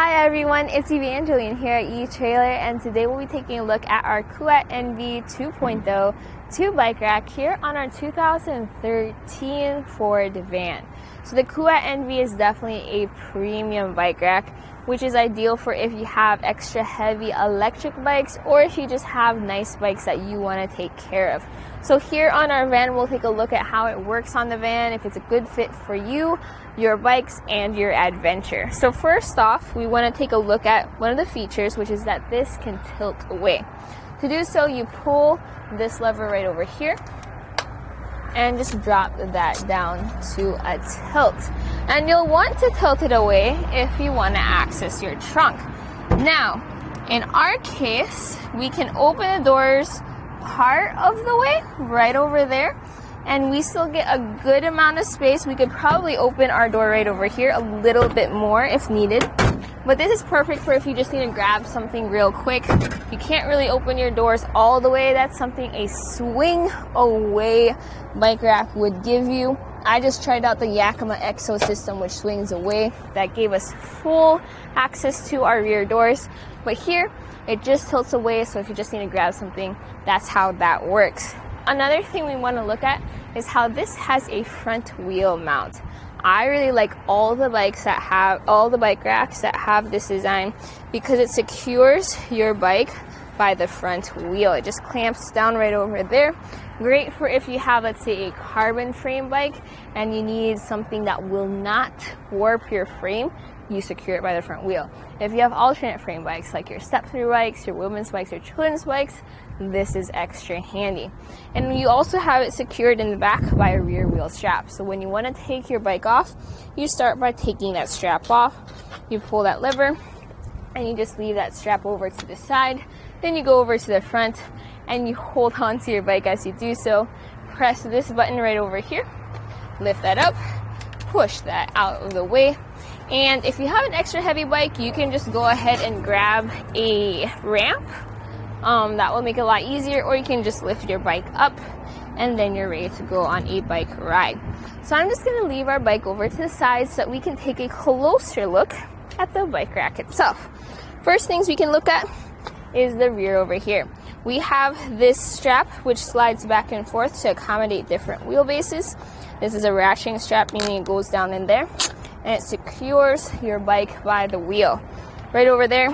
Hi everyone, it's Evangeline here at eTrailer, and today we'll be taking a look at our Kuat NV 2.0 2-bike rack here on our 2013 Ford van. So the Kuat NV is definitely a premium bike rack, which is ideal for if you have extra heavy electric bikes or if you just have nice bikes that you want to take care of. So here on our van, we'll take a look at how it works on the van, if it's a good fit for you, your bikes, and your adventure. So first off, we want to take a look at one of the features, which is that this can tilt away. To do so, you pull this lever right over here and just drop that down to a tilt. And you'll want to tilt it away if you want to access your trunk. Now, in our case, we can open the doors part of the way right over there, and we still get a good amount of space. We could probably open our door right over here a little bit more if needed, but this is perfect for if you just need to grab something real quick. You can't really open your doors all the way. That's something a swing away bike rack would give you. I just tried out the Yakima EXO System, which swings away. That gave us full access to our rear doors, but here it just tilts away, so if you just need to grab something, that's how that works. Another thing we want to look at is how this has a front wheel mount. I really like all the bike racks that have this design because it secures your bike by the front wheel. It just clamps down right over there. Great for if you have, let's say, a carbon frame bike and you need something that will not warp your frame. You secure it by the front wheel. If you have alternate frame bikes like your step-through bikes, your women's bikes, or children's bikes, this is extra handy. And you also have it secured in the back by a rear wheel strap. So when you want to take your bike off, you start by taking that strap off. You pull that lever and you just leave that strap over to the side. Then you go over to the front and you hold on to your bike as you do so. Press this button right over here, lift that up, push that out of the way. And if you have an extra heavy bike, you can just go ahead and grab a ramp. That will make it a lot easier, or you can just lift your bike up and then you're ready to go on a bike ride. So I'm just going to leave our bike over to the side so that we can take a closer look at the bike rack itself. First things we can look at is the rear over here. We have this strap which slides back and forth to accommodate different wheelbases. This is a ratcheting strap, meaning it goes down in there and it secures your bike by the wheel. Right over there,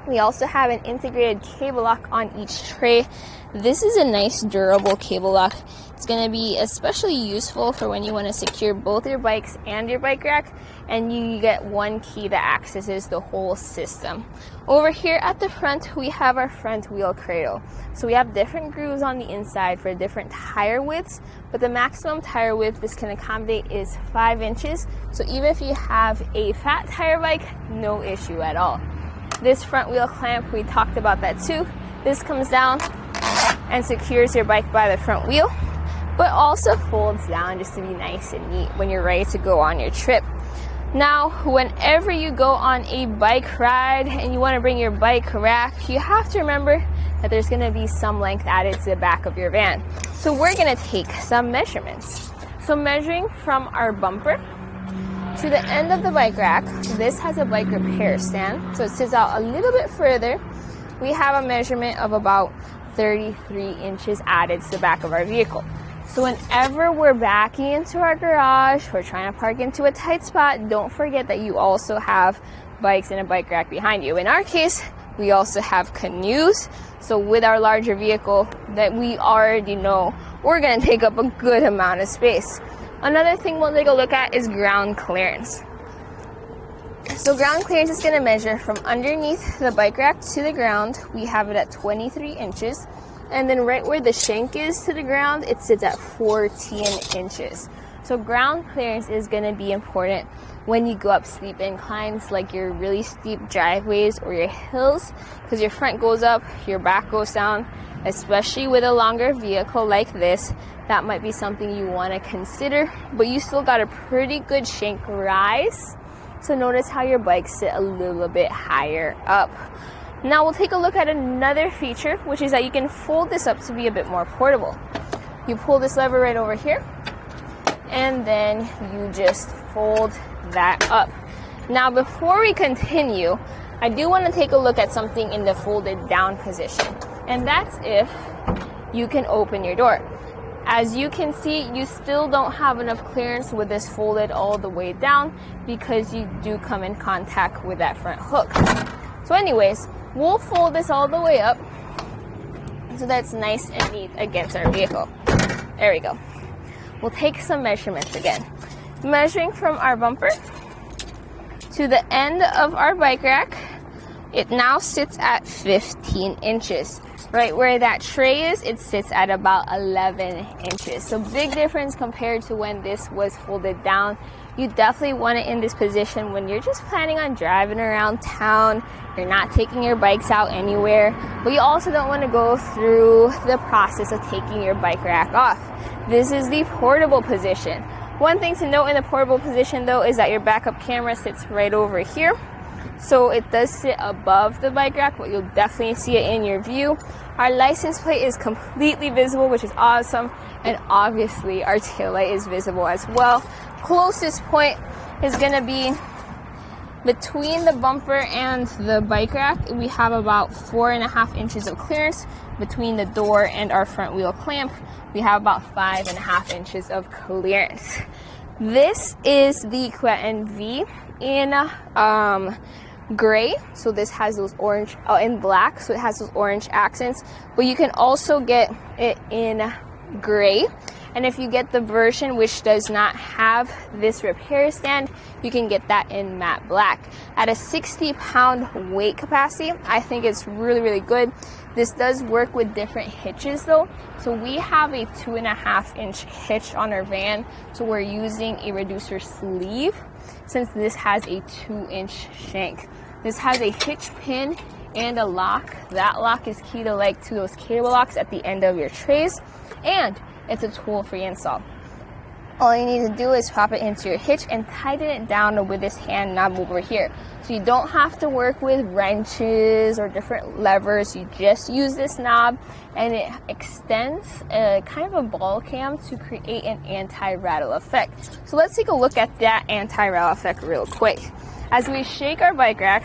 we also have an integrated cable lock on each tray. This is a nice durable cable lock. It's going to be especially useful for when you want to secure both your bikes and your bike rack, and you get one key that accesses the whole system. Over here at the front, we have our front wheel cradle. So we have different grooves on the inside for different tire widths, but the maximum tire width this can accommodate is 5 inches. So even if you have a fat tire bike, no issue at all. This front wheel clamp, we talked about that too. This comes down and secures your bike by the front wheel, but also folds down just to be nice and neat when you're ready to go on your trip. Now, whenever you go on a bike ride and you want to bring your bike rack, you have to remember that there's going to be some length added to the back of your van. So we're going to take some measurements. So measuring from our bumper to the end of the bike rack, this has a bike repair stand, so it sits out a little bit further. We have a measurement of about 33 inches added to the back of our vehicle. So whenever we're backing into our garage, we're trying to park into a tight spot, don't forget that you also have bikes and a bike rack behind you. In our case, we also have canoes. So with our larger vehicle that we already know, we're going to take up a good amount of space. Another thing we'll take a look at is ground clearance. So ground clearance is going to measure from underneath the bike rack to the ground. We have it at 23 inches. And then right where the shank is to the ground, it sits at 14 inches. So ground clearance is going to be important when you go up steep inclines like your really steep driveways or your hills, because your front goes up, your back goes down. Especially with a longer vehicle like this, that might be something you want to consider, but you still got a pretty good shank rise. So notice how your bikes sit a little bit higher up. Now we'll take a look at another feature, which is that you can fold this up to be a bit more portable. You pull this lever right over here, and then you just fold that up. Now, before we continue, I do want to take a look at something in the folded down position, and that's if you can open your door. As you can see, you still don't have enough clearance with this folded all the way down because you do come in contact with that front hook. So anyways, we'll fold this all the way up so that's nice and neat against our vehicle. There we go. We'll take some measurements again. Measuring from our bumper to the end of our bike rack, it now sits at 15 inches. Right where that tray is, it sits at about 11 inches. So big difference compared to when this was folded down. You definitely want it in this position when you're just planning on driving around town. You're not taking your bikes out anywhere, but you also don't want to go through the process of taking your bike rack off. This is the portable position. One thing to note in the portable position though is that your backup camera sits right over here. So it does sit above the bike rack, but you'll definitely see it in your view. Our license plate is completely visible, which is awesome. And obviously our taillight is visible as well. Closest point is gonna be between the bumper and the bike rack. We have about 4.5 inches of clearance. Between the door and our front wheel clamp, we have about 5.5 inches of clearance. This is the Kuat NV in gray, so this has those orange, in black, so it has those orange accents, but you can also get it in gray. And if you get the version which does not have this repair stand, you can get that in matte black. At a 60-pound weight capacity, I think it's really, really good. This does work with different hitches though. So we have a 2.5-inch hitch on our van, so we're using a reducer sleeve since this has a 2-inch shank. This has a hitch pin and a lock. That lock is key to those cable locks at the end of your trays, and it's a tool-free install. All you need to do is pop it into your hitch and tighten it down with this hand knob over here. So you don't have to work with wrenches or different levers. You just use this knob, and it extends kind of a ball cam to create an anti-rattle effect. So let's take a look at that anti-rattle effect real quick. As we shake our bike rack,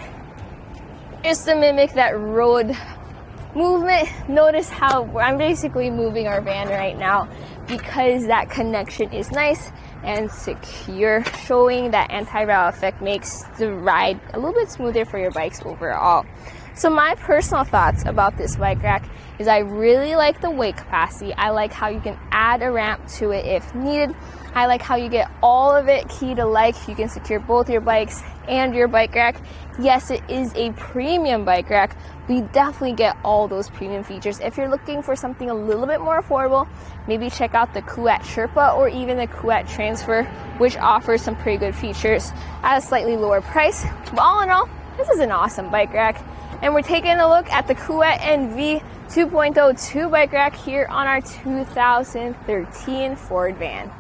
just to mimic that road movement, notice how I'm basically moving our van right now because that connection is nice and secure, showing that anti-rattle effect makes the ride a little bit smoother for your bikes overall. So my personal thoughts about this bike rack is I really like the weight capacity. I like how you can add a ramp to it if needed. I like how you get all of it key to you can secure both your bikes and your bike rack. Yes, it is a premium bike rack. We definitely get all those premium features. If you're looking for something a little bit more affordable, maybe check out the Kuat Sherpa or even the Kuat Transfer, which offers some pretty good features at a slightly lower price. But all in all, this is an awesome bike rack. And we're taking a look at the Kuat NV 2.0 2 bike rack here on our 2013 Ford van.